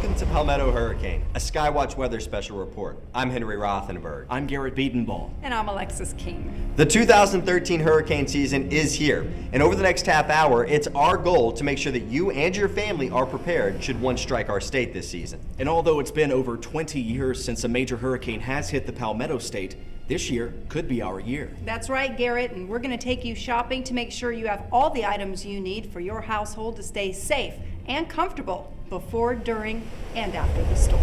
Welcome to Palmetto Hurricane, a SkyWACH weather special report. I'm Henry Rothenberg. I'm Garrett Biedenball. And I'm Alexis King. The 2013 hurricane season is here, and over the next half hour, it's our goal to make sure that you and your family are prepared should one strike our state this season. And although it's been over 20 years since a major hurricane has hit the Palmetto State, this year could be our year. That's right, Garrett, and we're going to take you shopping to make sure you have all the items you need for your household to stay safe and comfortable before, during, and after the storm.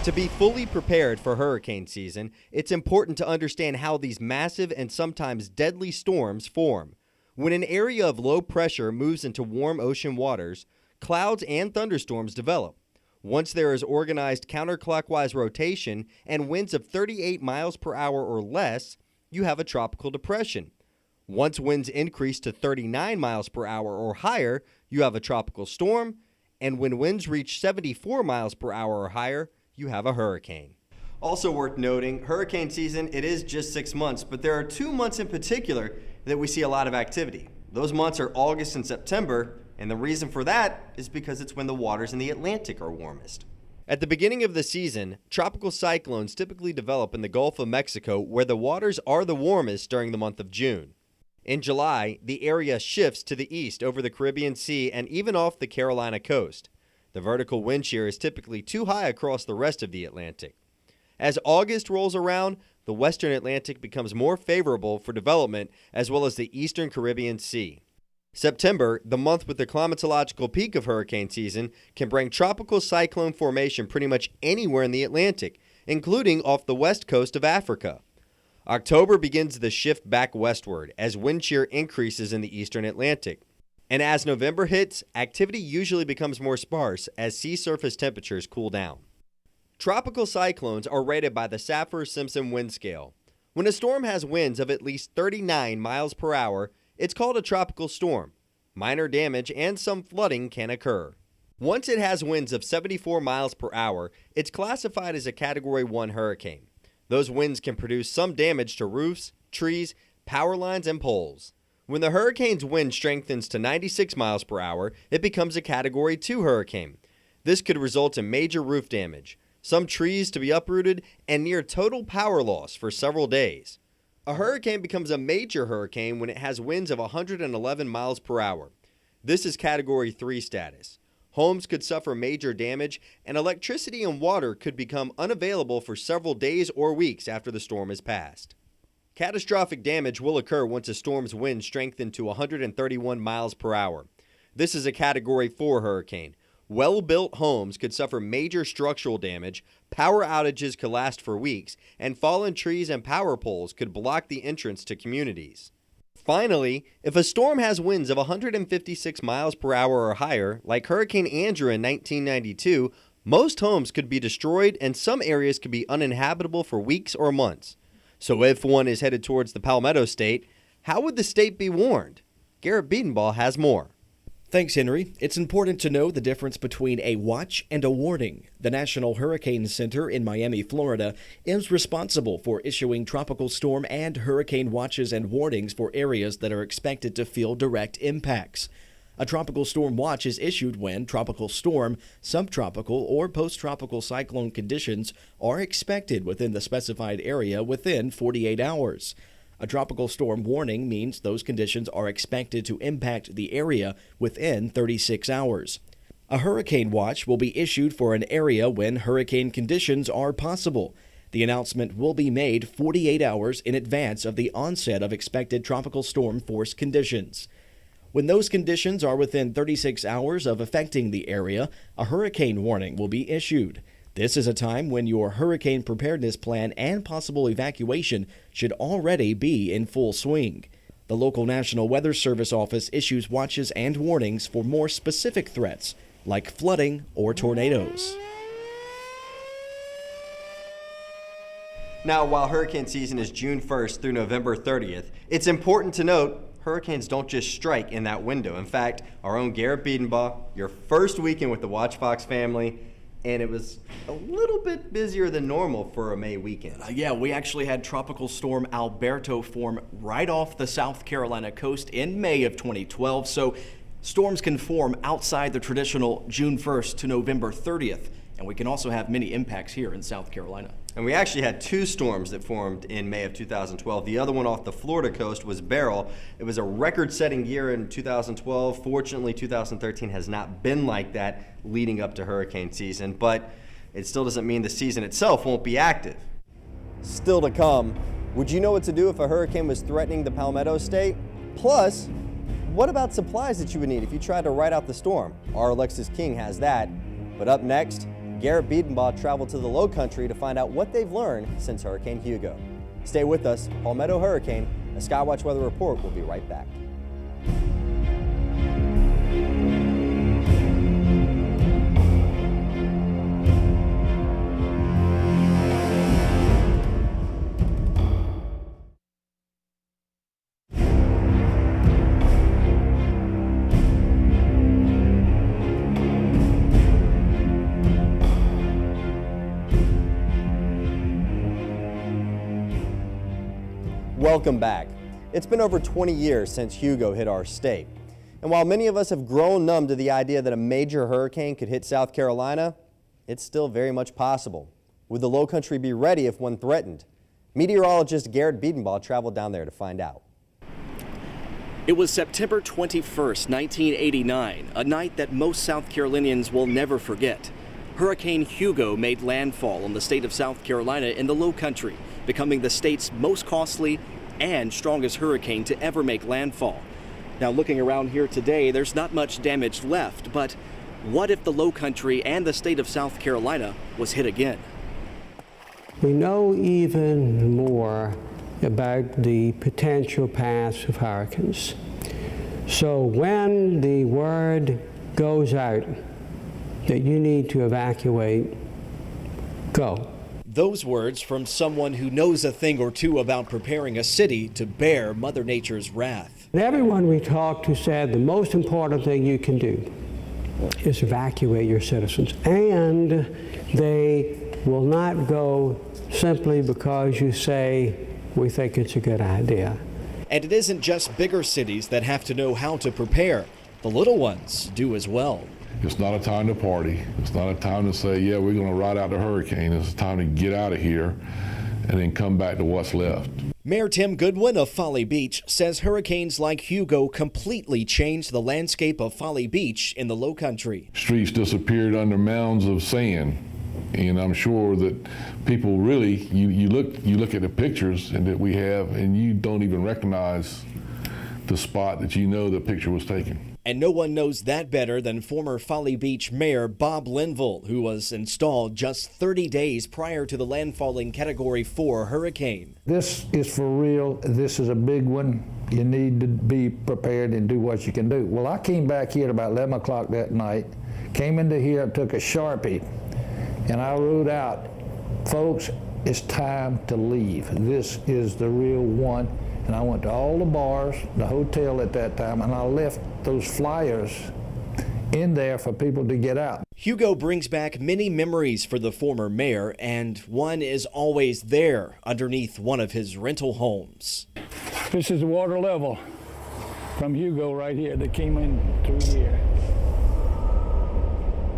To be fully prepared for hurricane season, it's important to understand how these massive and sometimes deadly storms form. When an area of low pressure moves into warm ocean waters, clouds and thunderstorms develop. Once there is organized counterclockwise rotation and winds of 38 miles per hour or less, you have a tropical depression. Once winds increase to 39 miles per hour or higher, you have a tropical storm. And when winds reach 74 miles per hour or higher, you have a hurricane. Also worth noting, hurricane season, it is just 6 months, but there are 2 months in particular that we see a lot of activity. Those months are August and September, and the reason for that is because it's when the waters in the Atlantic are warmest. At the beginning of the season, tropical cyclones typically develop in the Gulf of Mexico, where the waters are the warmest during the month of June. In July, the area shifts to the east over the Caribbean Sea and even off the Carolina coast. The vertical wind shear is typically too high across the rest of the Atlantic. As August rolls around, the western Atlantic becomes more favorable for development, as well as the eastern Caribbean Sea. September, the month with the climatological peak of hurricane season, can bring tropical cyclone formation pretty much anywhere in the Atlantic, including off the west coast of Africa. October begins the shift back westward as wind shear increases in the eastern Atlantic. And as November hits, activity usually becomes more sparse as sea surface temperatures cool down. Tropical cyclones are rated by the Saffir-Simpson wind scale. When a storm has winds of at least 39 miles per hour, it's called a tropical storm. Minor damage and some flooding can occur. Once it has winds of 74 miles per hour, it's classified as a Category 1 hurricane. Those winds can produce some damage to roofs, trees, power lines, and poles. When the hurricane's wind strengthens to 96 miles per hour, it becomes a Category 2 hurricane. This could result in major roof damage, some trees to be uprooted, and near total power loss for several days. A hurricane becomes a major hurricane when it has winds of 111 miles per hour. This is Category 3 status. Homes could suffer major damage, and electricity and water could become unavailable for several days or weeks after the storm has passed. Catastrophic damage will occur once a storm's wind strengthens to 131 miles per hour. This is a Category 4 hurricane. Well-built homes could suffer major structural damage, power outages could last for weeks, and fallen trees and power poles could block the entrance to communities. Finally, if a storm has winds of 156 miles per hour or higher, like Hurricane Andrew in 1992, most homes could be destroyed and some areas could be uninhabitable for weeks or months. So if one is headed towards the Palmetto State, how would the state be warned? Garrett Biedenball has more. Thanks, Henry. It's important to know the difference between a watch and a warning. The National Hurricane Center in Miami, Florida, is responsible for issuing tropical storm and hurricane watches and warnings for areas that are expected to feel direct impacts. A tropical storm watch is issued when tropical storm, subtropical, or post-tropical cyclone conditions are expected within the specified area within 48 hours. A tropical storm warning means those conditions are expected to impact the area within 36 hours. A hurricane watch will be issued for an area when hurricane conditions are possible. The announcement will be made 48 hours in advance of the onset of expected tropical storm force conditions. When those conditions are within 36 hours of affecting the area, a hurricane warning will be issued. This is a time when your hurricane preparedness plan and possible evacuation should already be in full swing. The local National Weather Service office issues watches and warnings for more specific threats, like flooding or tornadoes. Now, while hurricane season is June 1st through November 30th, it's important to note hurricanes don't just strike in that window. In fact, our own Garrett Biedenbach, your first weekend with the Watch Fox family, and it was a little bit busier than normal for a May weekend. Yeah, we actually had Tropical Storm Alberto form right off the South Carolina coast in May of 2012, so storms can form outside the traditional June 1st to November 30th, and we can also have many impacts here in South Carolina. And we actually had two storms that formed in May of 2012. The other one off the Florida coast was Beryl. It was a record-setting year in 2012. Fortunately, 2013 has not been like that leading up to hurricane season, but it still doesn't mean the season itself won't be active. Still to come, would you know what to do if a hurricane was threatening the Palmetto State? Plus, what about supplies that you would need if you tried to ride out the storm? Our Alexis King has that. But up next, Garrett Biedenbaugh traveled to the Low Country to find out what they've learned since Hurricane Hugo. Stay with us. Palmetto Hurricane, a SkyWACH weather report will be right back. Welcome back. It's been over 20 years since Hugo hit our state. And while many of us have grown numb to the idea that a major hurricane could hit South Carolina, it's still very much possible. Would the Low Country be ready if one threatened? Meteorologist Garrett Biedenbaugh traveled down there to find out. It was September 21st, 1989, a night that most South Carolinians will never forget. Hurricane Hugo made landfall on the state of South Carolina in the Low Country, becoming the state's most costly and strongest hurricane to ever make landfall. Now, looking around here today, there's not much damage left, but what if the Low Country and the state of South Carolina was hit again? We know even more about the potential paths of hurricanes. So when the word goes out that you need to evacuate, go. Those words from someone who knows a thing or two about preparing a city to bear Mother Nature's wrath. Everyone we talked to said the most important thing you can do is evacuate your citizens. And they will not go simply because you say, we think it's a good idea. And it isn't just bigger cities that have to know how to prepare. The little ones do as well. It's not a time to party. It's not a time to say, yeah, we're going to ride out the hurricane. It's a time to get out of here and then come back to what's left. Mayor Tim Goodwin of Folly Beach says hurricanes like Hugo completely changed the landscape of Folly Beach in the Low Country. Streets disappeared under mounds of sand. And I'm sure that people really, you look at the pictures and that we have, and you don't even recognize the spot that you know the picture was taken. And no one knows that better than former Folly Beach Mayor Bob Linville, who was installed just 30 days prior to the landfalling Category 4 hurricane. This is for real. This is a big one. You need to be prepared and do what you can do. Well, I came back here at about 11 o'clock that night, came into here, took a Sharpie, and I wrote out, folks, it's time to leave. This is the real one. And I went to all the bars, the hotel at that time, and I left those flyers in there for people to get out. Hugo brings back many memories for the former mayor, and one is always there underneath one of his rental homes. This is the water level from Hugo right here that came in through here.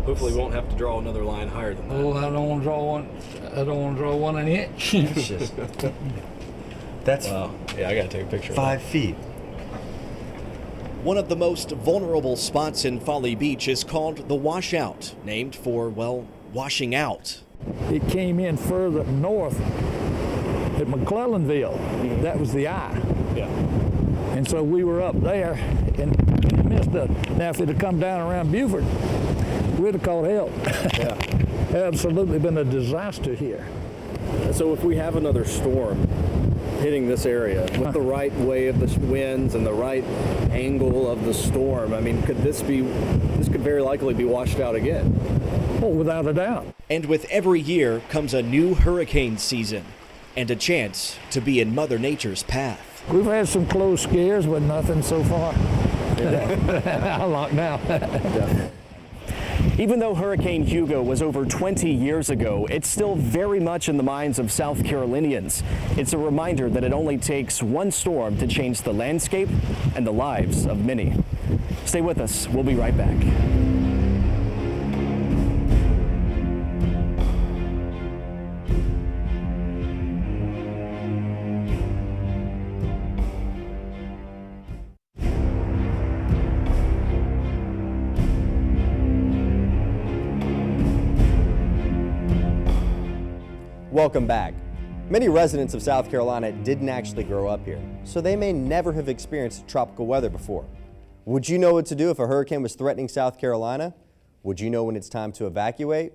Hopefully we won't have to draw another line higher than that. Oh, I don't want to draw one. I don't want to draw one an inch. That's Wow. Yeah, I gotta take a picture of 5 feet. One of the most vulnerable spots in Folly Beach is called the Washout, named for, well, washing out. It came in further north at McClellanville. That was the eye. Yeah. And so we were up there and missed it. Now, if it had come down around Beaufort, we'd have called help. Yeah. Absolutely been a disaster here. So if we have another storm hitting this area with the right way of the winds and the right angle of the storm, I mean, this could very likely be washed out again? Oh, without a doubt. And with every year comes a new hurricane season and a chance to be in Mother Nature's path. We've had some close scares, but nothing so far. I'm locked now. Even though Hurricane Hugo was over 20 years ago, it's still very much in the minds of South Carolinians. It's a reminder that it only takes one storm to change the landscape and the lives of many. Stay with us. We'll be right back. Welcome back. Many residents of South Carolina didn't actually grow up here, so they may never have experienced tropical weather before. Would you know what to do if a hurricane was threatening South Carolina? Would you know when it's time to evacuate?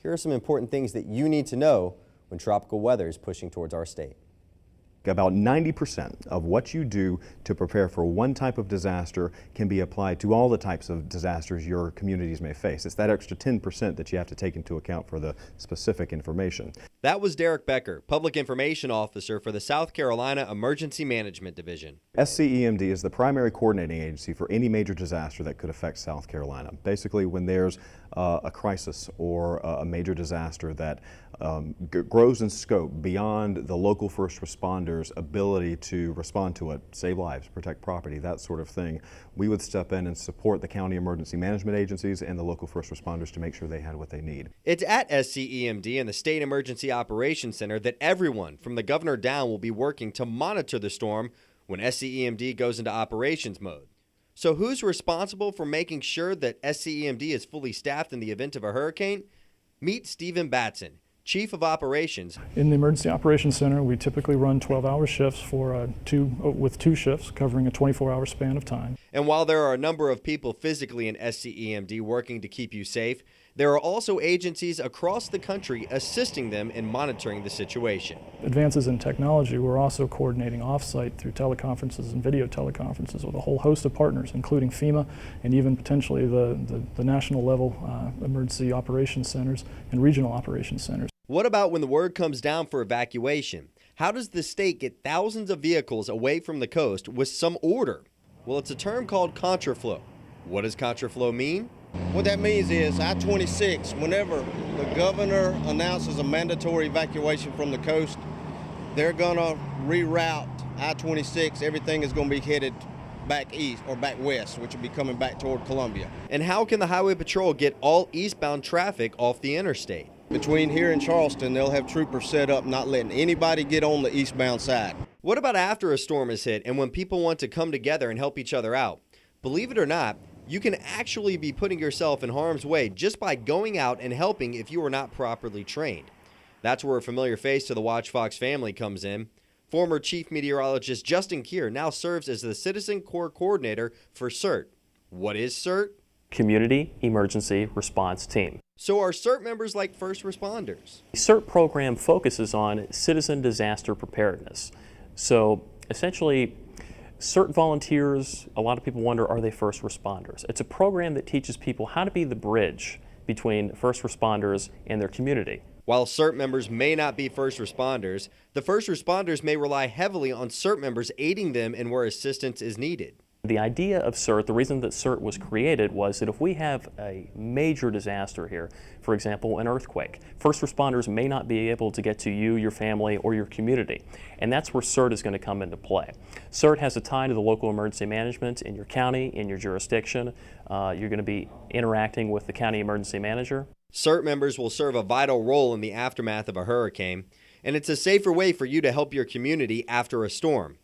Here are some important things that you need to know when tropical weather is pushing towards our state. About 90% of what you do to prepare for one type of disaster can be applied to all the types of disasters your communities may face. It's that extra 10% that you have to take into account for the specific information. That was Derek Becker, Public Information Officer for the South Carolina Emergency Management Division. SCEMD is the primary coordinating agency for any major disaster that could affect South Carolina. Basically, when there's a crisis or a major disaster that grows in scope beyond the local first responders' ability to respond to it, save lives, protect property, that sort of thing, we would step in and support the county emergency management agencies and the local first responders to make sure they had what they need. It's at SCEMD and the State Emergency Operations Center that everyone from the governor down will be working to monitor the storm when SCEMD goes into operations mode. So who's responsible for making sure that SCEMD is fully staffed in the event of a hurricane? Meet Stephen Batson, Chief of Operations. In the Emergency Operations Center, we typically run 12-hour shifts with two shifts covering a 24-hour span of time. And while there are a number of people physically in SCEMD working to keep you safe, there are also agencies across the country assisting them in monitoring the situation. Advances in technology, we're also coordinating off-site through teleconferences and video teleconferences with a whole host of partners, including FEMA and even potentially the national level emergency operations centers and regional operations centers. What about when the word comes down for evacuation? How does the state get thousands of vehicles away from the coast with some order? Well, it's a term called contraflow. What does contraflow mean? What that means is I-26, whenever the governor announces a mandatory evacuation from the coast, they're gonna reroute I-26. Everything is gonna be headed back east or back west, which will be coming back toward Columbia. And how can the Highway Patrol get all eastbound traffic off the interstate? Between here and Charleston, they'll have troopers set up not letting anybody get on the eastbound side. What about after a storm is hit and when people want to come together and help each other out? Believe it or not, you can actually be putting yourself in harm's way just by going out and helping if you are not properly trained. That's where a familiar face to the Watch Fox family comes in. Former Chief Meteorologist Justin Keir now serves as the Citizen Corps Coordinator for CERT. What is CERT? Community Emergency Response Team. So are CERT members like first responders? The CERT program focuses on citizen disaster preparedness. So essentially, CERT volunteers, a lot of people wonder, are they first responders? It's a program that teaches people how to be the bridge between first responders and their community. While CERT members may not be first responders, the first responders may rely heavily on CERT members aiding them in where assistance is needed. The idea of CERT, the reason that CERT was created was that if we have a major disaster here, for example, an earthquake, first responders may not be able to get to you, your family, or your community. And that's where CERT is going to come into play. CERT has a tie to the local emergency management in your county, in your jurisdiction. You're going to be interacting with the county emergency manager. CERT members will serve a vital role in the aftermath of a hurricane, and it's a safer way for you to help your community after a storm.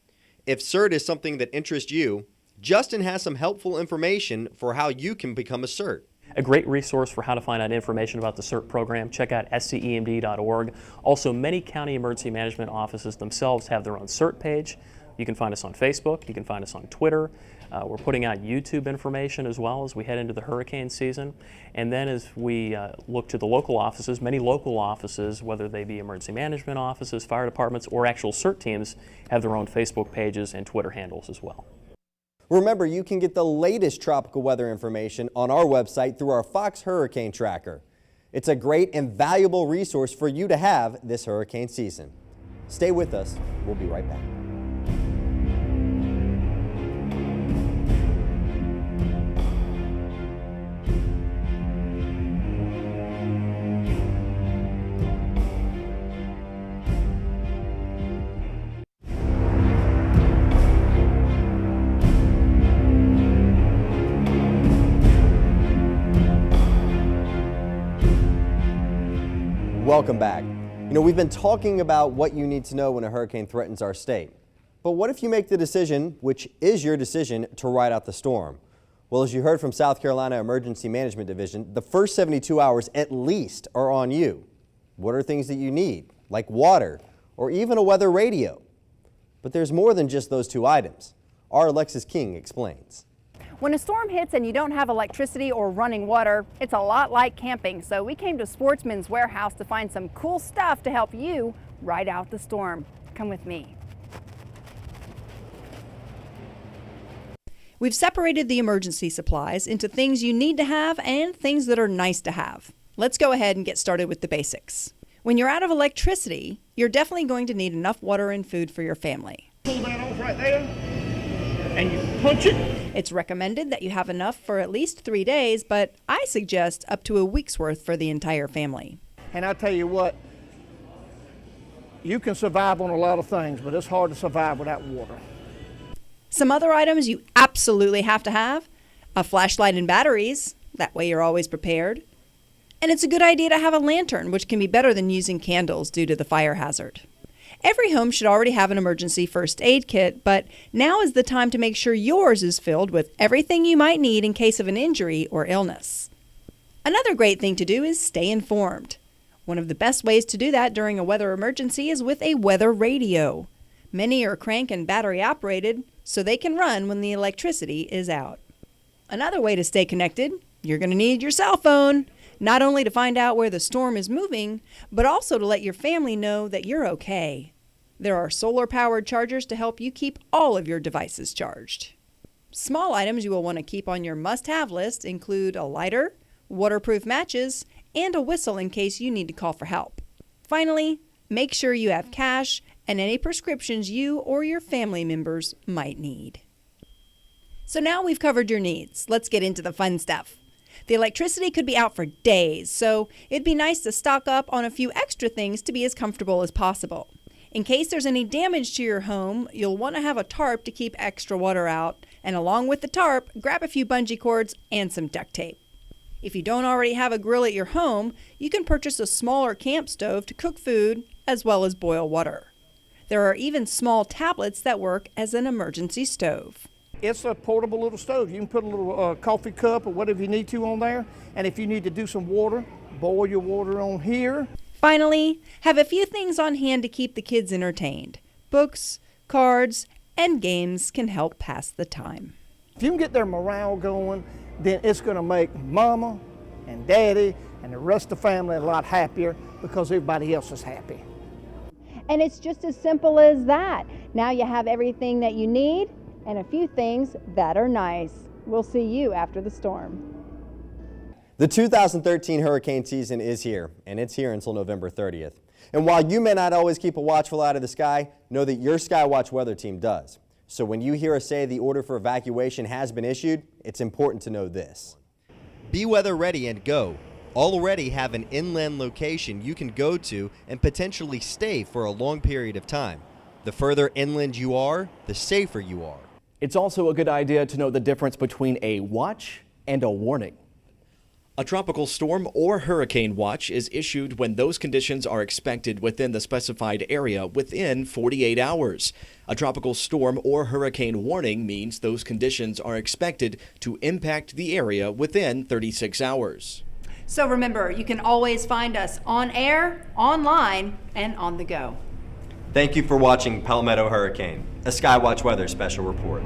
If CERT is something that interests you, Justin has some helpful information for how you can become a CERT. A great resource for how to find out information about the CERT program, check out scemd.org. Also, many county emergency management offices themselves have their own CERT page. You can find us on Facebook, you can find us on Twitter. We're putting out YouTube information as well as we head into the hurricane season. And then as we look to the local offices, many local offices, whether they be emergency management offices, fire departments, or actual CERT teams, have their own Facebook pages and Twitter handles as well. Remember, you can get the latest tropical weather information on our website through our Fox Hurricane Tracker. It's a great and valuable resource for you to have this hurricane season. Stay with us. We'll be right back. Welcome back. You know, we've been talking about what you need to know when a hurricane threatens our state. But what if you make the decision, which is your decision, to ride out the storm? Well, as you heard from South Carolina Emergency Management Division, the first 72 hours at least are on you. What are things that you need, like water or even a weather radio? But there's more than just those two items. Our Alexis King explains. When a storm hits and you don't have electricity or running water, it's a lot like camping. So we came to Sportsman's Warehouse to find some cool stuff to help you ride out the storm. Come with me. We've separated the emergency supplies into things you need to have and things that are nice to have. Let's go ahead and get started with the basics. When you're out of electricity, you're definitely going to need enough water and food for your family. Pull that off right there, and you punch it. It's recommended that you have enough for at least 3 days, but I suggest up to a week's worth for the entire family. And I tell you what, you can survive on a lot of things, but it's hard to survive without water. Some other items you absolutely have to have: a flashlight and batteries, that way you're always prepared. And it's a good idea to have a lantern, which can be better than using candles due to the fire hazard. Every home should already have an emergency first aid kit, but now is the time to make sure yours is filled with everything you might need in case of an injury or illness. Another great thing to do is stay informed. One of the best ways to do that during a weather emergency is with a weather radio. Many are crank and battery operated, so they can run when the electricity is out. Another way to stay connected, you're going to need your cell phone. Not only to find out where the storm is moving, but also to let your family know that you're okay. There are solar-powered chargers to help you keep all of your devices charged. Small items you will want to keep on your must-have list include a lighter, waterproof matches, and a whistle in case you need to call for help. Finally, make sure you have cash and any prescriptions you or your family members might need. So now we've covered your needs. Let's get into the fun stuff. The electricity could be out for days, so it'd be nice to stock up on a few extra things to be as comfortable as possible. In case there's any damage to your home, you'll want to have a tarp to keep extra water out, and along with the tarp, grab a few bungee cords and some duct tape. If you don't already have a grill at your home, you can purchase a smaller camp stove to cook food as well as boil water. There are even small tablets that work as an emergency stove. It's a portable little stove. You can put a little coffee cup or whatever you need to on there. And if you need to do some water, boil your water on here. Finally, have a few things on hand to keep the kids entertained. Books, cards, and games can help pass the time. If you can get their morale going, then it's going to make Mama and Daddy and the rest of the family a lot happier because everybody else is happy. And it's just as simple as that. Now you have everything that you need and a few things that are nice. We'll see you after the storm. The 2013 hurricane season is here, and it's here until November 30th. And while you may not always keep a watchful eye to the sky, know that your SkyWACH weather team does. So when you hear us say the order for evacuation has been issued, it's important to know this. Be weather ready and go. Already have an inland location you can go to and potentially stay for a long period of time. The further inland you are, the safer you are. It's also a good idea to know the difference between a watch and a warning. A tropical storm or hurricane watch is issued when those conditions are expected within the specified area within 48 hours. A tropical storm or hurricane warning means those conditions are expected to impact the area within 36 hours. So remember, you can always find us on air, online, and on the go. Thank you for watching Palmetto Hurricane, a SkyWACH weather special report.